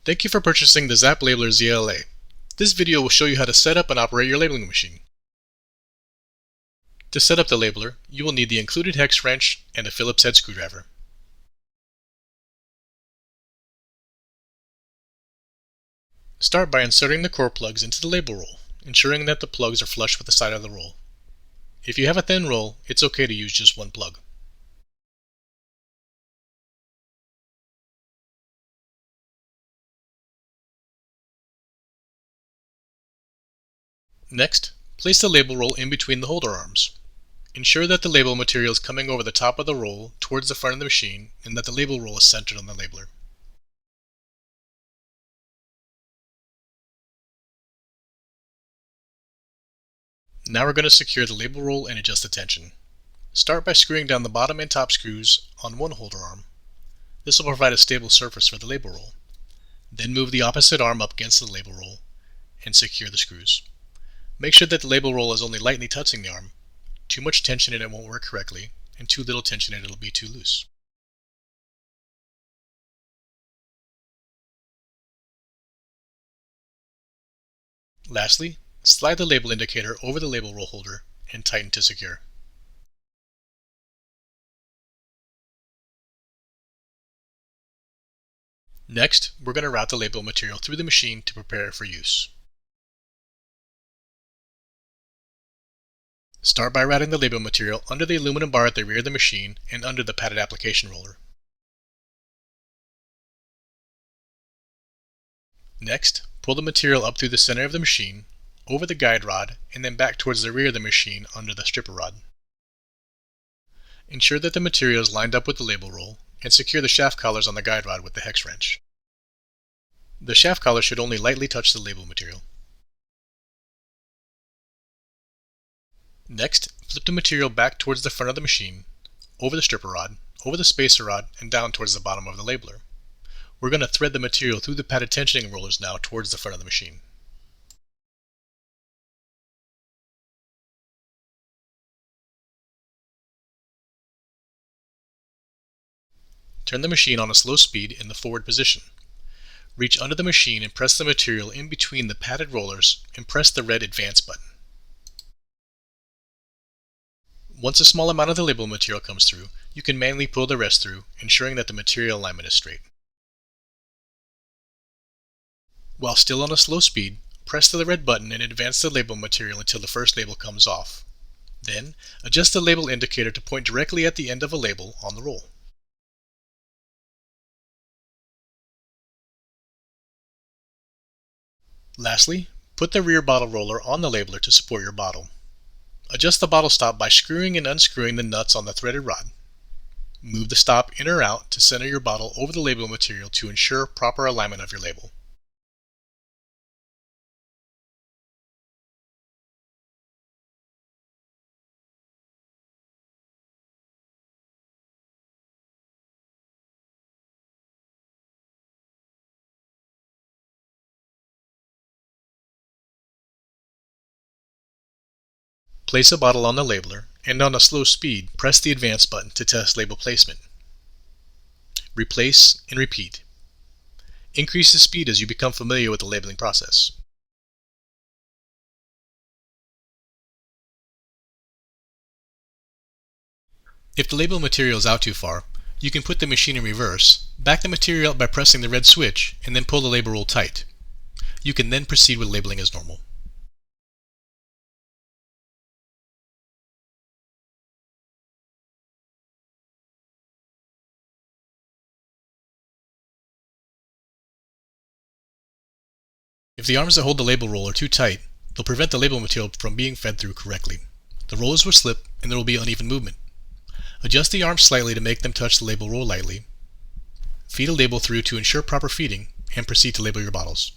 Thank you for purchasing the ZAP Labeler ZLA. This video will show you how to set up and operate your labeling machine. To set up the labeler, you will need the included hex wrench and a Phillips head screwdriver. Start by inserting the core plugs into the label roll, ensuring that the plugs are flush with the side of the roll. If you have a thin roll, it's okay to use just one plug. Next, place the label roll in between the holder arms. Ensure that the label material is coming over the top of the roll towards the front of the machine and that the label roll is centered on the labeler. Now we're going to secure the label roll and adjust the tension. Start by screwing down the bottom and top screws on one holder arm. This will provide a stable surface for the label roll. Then move the opposite arm up against the label roll and secure the screws. Make sure that the label roll is only lightly touching the arm. Too much tension and it won't work correctly, and too little tension and it'll be too loose. Lastly, slide the label indicator over the label roll holder and tighten to secure. Next, we're going to route the label material through the machine to prepare it for use. Start by routing the label material under the aluminum bar at the rear of the machine and under the padded application roller. Next, pull the material up through the center of the machine, over the guide rod, and then back towards the rear of the machine under the stripper rod. Ensure that the material is lined up with the label roll, and secure the shaft collars on the guide rod with the hex wrench. The shaft collar should only lightly touch the label material. Next, flip the material back towards the front of the machine, over the stripper rod, over the spacer rod, and down towards the bottom of the labeler. We're going to thread the material through the padded tensioning rollers now towards the front of the machine. Turn the machine on a slow speed in the forward position. Reach under the machine and press the material in between the padded rollers and press the red Advance button. Once a small amount of the label material comes through, you can manually pull the rest through, ensuring that the material alignment is straight. While still on a slow speed, press the red button and advance the label material until the first label comes off. Then, adjust the label indicator to point directly at the end of a label on the roll. Lastly, put the rear bottle roller on the labeler to support your bottle. Adjust the bottle stop by screwing and unscrewing the nuts on the threaded rod. Move the stop in or out to center your bottle over the label material to ensure proper alignment of your label. Place a bottle on the labeler, and on a slow speed, press the Advance button to test label placement. Replace and repeat. Increase the speed as you become familiar with the labeling process. If the label material is out too far, you can put the machine in reverse, back the material up by pressing the red switch, and then pull the label roll tight. You can then proceed with labeling as normal. If the arms that hold the label roll are too tight, they'll prevent the label material from being fed through correctly. The rollers will slip and there will be uneven movement. Adjust the arms slightly to make them touch the label roll lightly. Feed a label through to ensure proper feeding, and proceed to label your bottles.